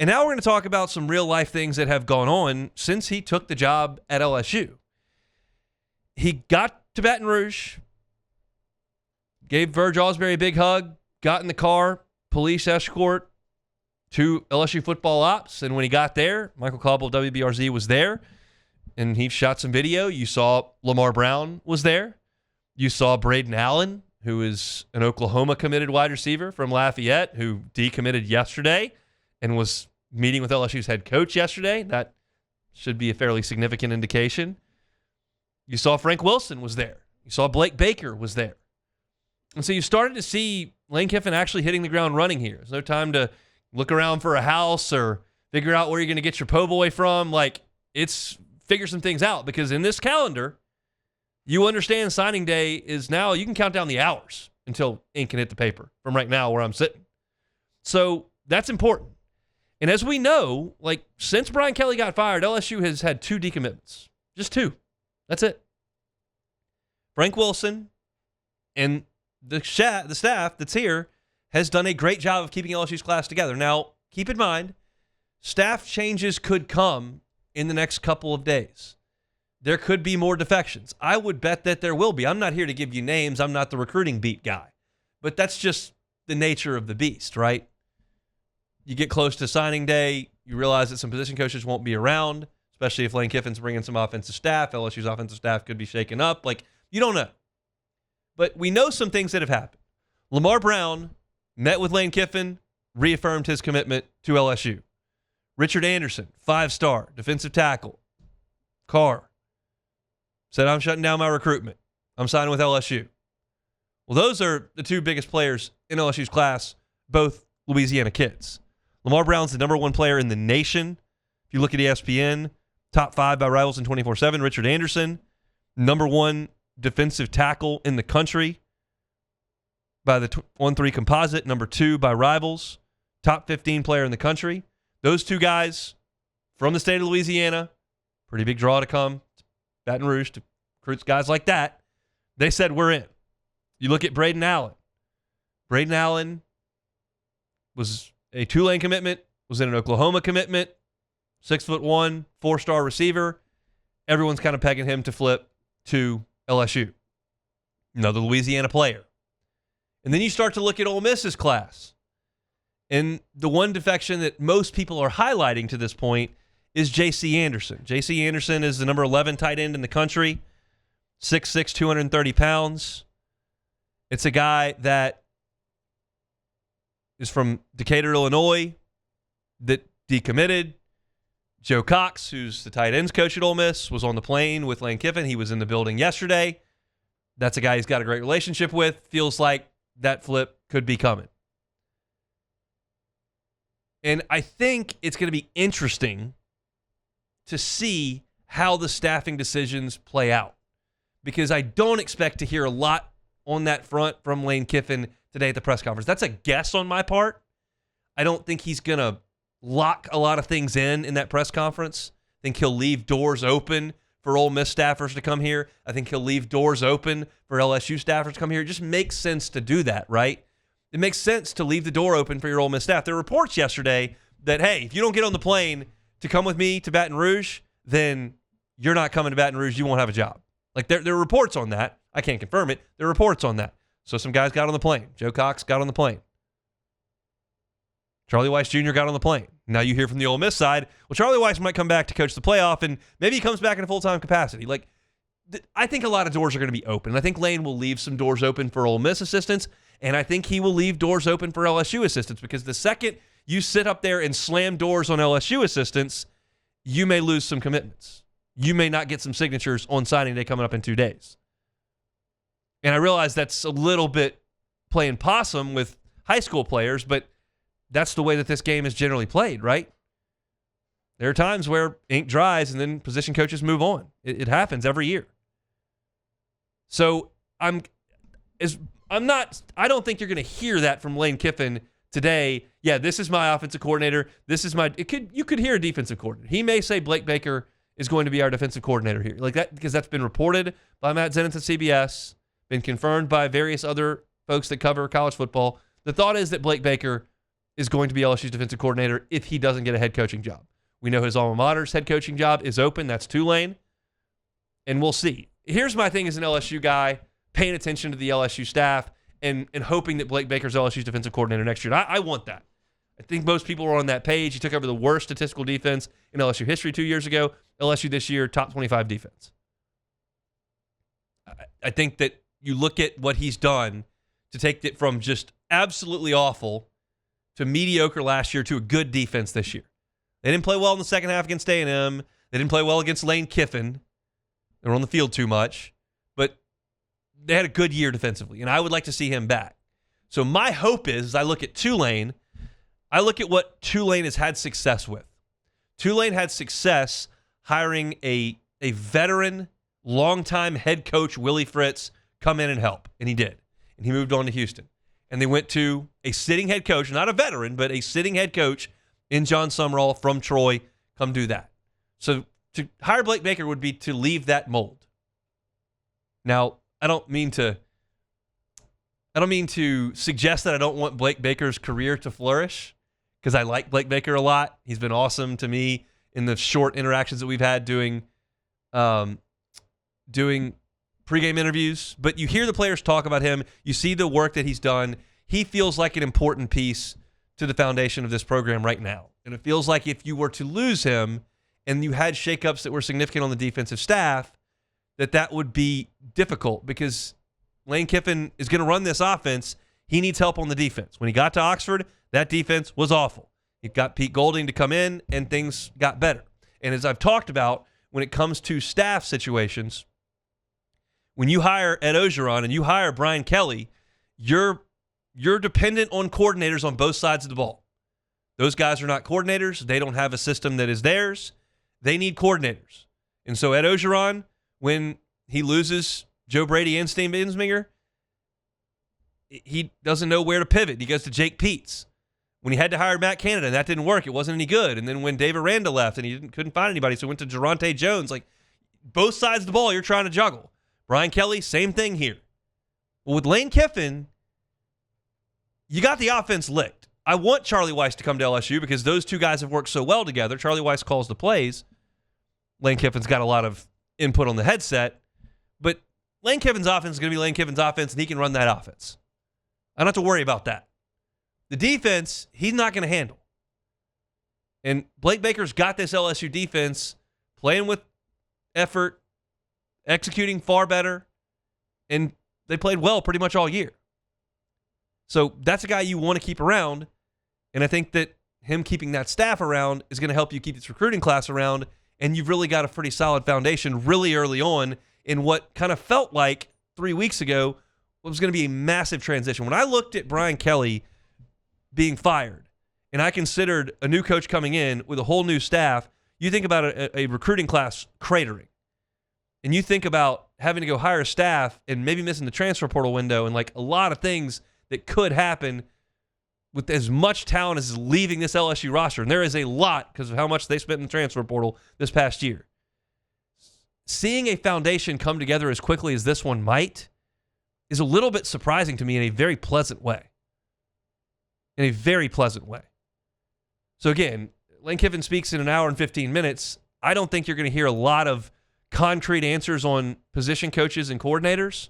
And now we're going to talk about some real life things that have gone on since he took the job at LSU. He got to Baton Rouge, gave Verge Osbury a big hug, got in the car, police escort to LSU football ops. And when he got there, Michael Caldwell of WBRZ was there, and he shot some video. You saw Lamar Brown was there. You saw Braden Allen, who is an Oklahoma committed wide receiver from Lafayette, who decommitted yesterday and was meeting with LSU's head coach yesterday. That should be a fairly significant indication. You saw Frank Wilson was there. You saw Blake Baker was there. And so you started to see Lane Kiffin actually hitting the ground running here. There's no time to look around for a house or figure out where you're going to get your po' boy from. Like, it's figure some things out, because in this calendar, you understand signing day is now, you can count down the hours until ink can hit the paper from right now where I'm sitting. So that's important. And as we know, like, since Brian Kelly got fired, LSU has had 2 decommitments. Just 2. That's it. Frank Wilson and the staff that's here has done a great job of keeping LSU's class together. Now, keep in mind, staff changes could come in the next couple of days. There could be more defections. I would bet that there will be. I'm not here to give you names. I'm not the recruiting beat guy. But that's just the nature of the beast, right? You get close to signing day, you realize that some position coaches won't be around, especially if Lane Kiffin's bringing some offensive staff. LSU's offensive staff could be shaken up. Like, you don't know. But we know some things that have happened. Lamar Brown met with Lane Kiffin, reaffirmed his commitment to LSU. Richard Anderson, 5-star, defensive tackle. Carr said, I'm shutting down my recruitment. I'm signing with LSU. Well, those are the 2 biggest players in LSU's class, both Louisiana kids. Lamar Brown's the number 1 player in the nation. If you look at ESPN, top 5 by Rivals in 24/7. Richard Anderson, number 1 defensive tackle in the country by the 1-3 composite, number 2 by Rivals, top 15 player in the country. Those 2 guys from the state of Louisiana, pretty big draw to come to Baton Rouge to recruit guys like that. They said, we're in. You look at Braden Allen. Braden Allen was a Tulane commitment, was in an Oklahoma commitment, 6'1", 4-star receiver. Everyone's kind of pegging him to flip to LSU. Another Louisiana player. And then you start to look at Ole Miss's class. And the one defection that most people are highlighting to this point is J.C. Anderson. J.C. Anderson is the number 11 tight end in the country, 6'6", 230 pounds. It's a guy that is from Decatur, Illinois, that decommitted. Joe Cox, who's the tight ends coach at Ole Miss, was on the plane with Lane Kiffin. He was in the building yesterday. That's a guy he's got a great relationship with. Feels like that flip could be coming. And I think it's going to be interesting to see how the staffing decisions play out, because I don't expect to hear a lot on that front from Lane Kiffin today at the press conference. That's a guess on my part. I don't think he's going to lock a lot of things in that press conference. I think he'll leave doors open for Ole Miss staffers to come here. I think he'll leave doors open for LSU staffers to come here. It just makes sense to do that, right? It makes sense to leave the door open for your Ole Miss staff. There were reports yesterday that, hey, if you don't get on the plane to come with me to Baton Rouge, then you're not coming to Baton Rouge. You won't have a job. Like, there are reports on that. I can't confirm it. There are reports on that. So some guys got on the plane. Joe Cox got on the plane. Charlie Weis Jr. got on the plane. Now you hear from the Ole Miss side, well, Charlie Weis might come back to coach the playoff, and maybe he comes back in a full-time capacity. Like, I think a lot of doors are going to be open. I think Lane will leave some doors open for Ole Miss assistants, and I think he will leave doors open for LSU assistants, because the second you sit up there and slam doors on LSU assistants, you may lose some commitments. You may not get some signatures on signing day coming up in 2 days. And I realize that's a little bit playing possum with high school players, but that's the way that this game is generally played, right? There are times where ink dries and then position coaches move on. It happens every year. So I don't think you're going to hear that from Lane Kiffin today. Yeah, this is my offensive coordinator. You could hear a defensive coordinator. He may say Blake Baker is going to be our defensive coordinator here, like that, because that's been reported by Matt Zenith at CBS, been confirmed by various other folks that cover college football. The thought is that Blake Baker is going to be LSU's defensive coordinator if he doesn't get a head coaching job. We know his alma mater's head coaching job is open. That's Tulane. And we'll see. Here's my thing as an LSU guy, paying attention to the LSU staff and hoping that Blake Baker's LSU's defensive coordinator next year. And I want that. I think most people are on that page. He took over the worst statistical defense in LSU history 2 years ago. LSU this year, top 25 defense. I think that you look at what he's done to take it from just absolutely awful to mediocre last year to a good defense this year. They didn't play well in the second half against A&M. They didn't play well against Lane Kiffin. They were on the field too much. But they had a good year defensively, and I would like to see him back. So my hope is, as I look at Tulane, I look at what Tulane has had success with. Tulane had success hiring a veteran, longtime head coach, Willie Fritz, come in and help, and he did. And he moved on to Houston. And they went to a sitting head coach, not a veteran, but a sitting head coach in John Summerall from Troy, come do that. So to hire Blake Baker would be to leave that mold. Now, I don't mean to suggest that I don't want Blake Baker's career to flourish, because I like Blake Baker a lot. He's been awesome to me in the short interactions that we've had doing pregame interviews. But you hear the players talk about him. You see the work that he's done. He feels like an important piece to the foundation of this program right now. And it feels like if you were to lose him and you had shakeups that were significant on the defensive staff, that would be difficult, because Lane Kiffin is going to run this offense. He needs help on the defense. When he got to Oxford, that defense was awful. He got Pete Golding to come in, and things got better. And as I've talked about, when it comes to staff situations, when you hire Ed Ogeron and you hire Brian Kelly, you're dependent on coordinators on both sides of the ball. Those guys are not coordinators. They don't have a system that is theirs. They need coordinators. And so Ed Ogeron, when he loses Joe Brady and Steve Ensminger, he doesn't know where to pivot. He goes to Jake Peets. When he had to hire Matt Canada, and that didn't work, it wasn't any good. And then when David Randa left and he couldn't find anybody, so he went to Geronte Jones. Like, both sides of the ball you're trying to juggle. Brian Kelly, same thing here. Well, with Lane Kiffin, you got the offense licked. I want Charlie Weis to come to LSU because those two guys have worked so well together. Charlie Weis calls the plays. Lane Kiffin's got a lot of input on the headset. But Lane Kiffin's offense is going to be Lane Kiffin's offense, and he can run that offense. I don't have to worry about that. The defense, he's not going to handle. And Blake Baker's got this LSU defense playing with effort, executing far better, and they played well pretty much all year. So that's a guy you want to keep around, and I think that him keeping that staff around is going to help you keep this recruiting class around, and you've really got a pretty solid foundation really early on in what kind of felt like 3 weeks ago was going to be a massive transition. When I looked at Brian Kelly being fired, and I considered a new coach coming in with a whole new staff, you think about a recruiting class cratering. And you think about having to go hire staff and maybe missing the transfer portal window and like a lot of things that could happen with as much talent as is leaving this LSU roster. And there is a lot because of how much they spent in the transfer portal this past year. Seeing a foundation come together as quickly as this one might is a little bit surprising to me in a very pleasant way. In a very pleasant way. So again, Lane Kiffin speaks in an hour and 15 minutes. I don't think you're going to hear a lot of concrete answers on position coaches and coordinators.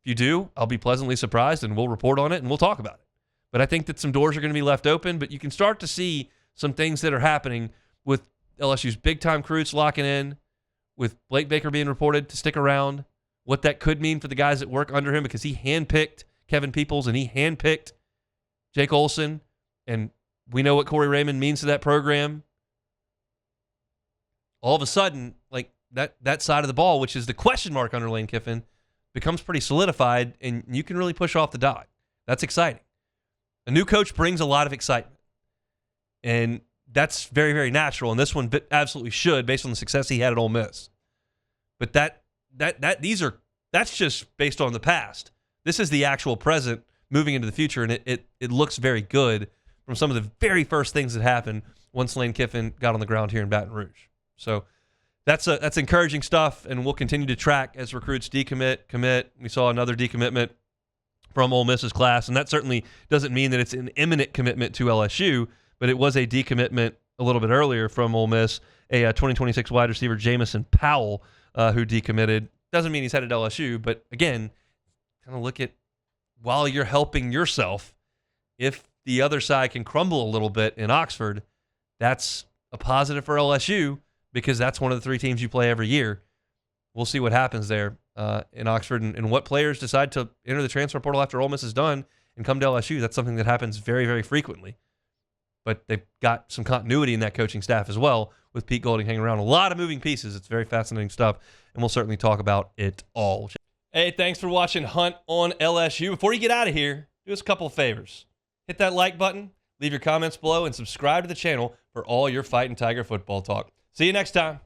If you do, I'll be pleasantly surprised, and we'll report on it, and we'll talk about it. But I think that some doors are going to be left open, but you can start to see some things that are happening with LSU's big-time recruits locking in, with Blake Baker being reported to stick around, what that could mean for the guys that work under him, because he handpicked Kevin Peoples and he handpicked Jake Olson, and we know what Corey Raymond means to that program. All of a sudden, like that side of the ball, which is the question mark under Lane Kiffin, becomes pretty solidified, and you can really push off the dog. That's exciting. A new coach brings a lot of excitement, and that's very, very natural, and this one absolutely should, based on the success he had at Ole Miss. But that's just based on the past. This is the actual present moving into the future, and it looks very good from some of the very first things that happened once Lane Kiffin got on the ground here in Baton Rouge. So that's encouraging stuff, and we'll continue to track as recruits decommit, commit. We saw another decommitment from Ole Miss's class, and that certainly doesn't mean that it's an imminent commitment to LSU, but it was a decommitment a little bit earlier from Ole Miss, a 2026 wide receiver, Jamison Powell, who decommitted. Doesn't mean he's headed to LSU, but again, kind of look at, while you're helping yourself, if the other side can crumble a little bit in Oxford, that's a positive for LSU because that's one of the 3 teams you play every year. We'll see what happens there in Oxford and what players decide to enter the transfer portal after Ole Miss is done and come to LSU. That's something that happens very, very frequently. But they've got some continuity in that coaching staff as well with Pete Golding hanging around. A lot of moving pieces. It's very fascinating stuff, and we'll certainly talk about it all. Hey, thanks for watching Hunt on LSU. Before you get out of here, do us a couple of favors. Hit that like button, leave your comments below, and subscribe to the channel for all your Fighting Tiger football talk. See you next time.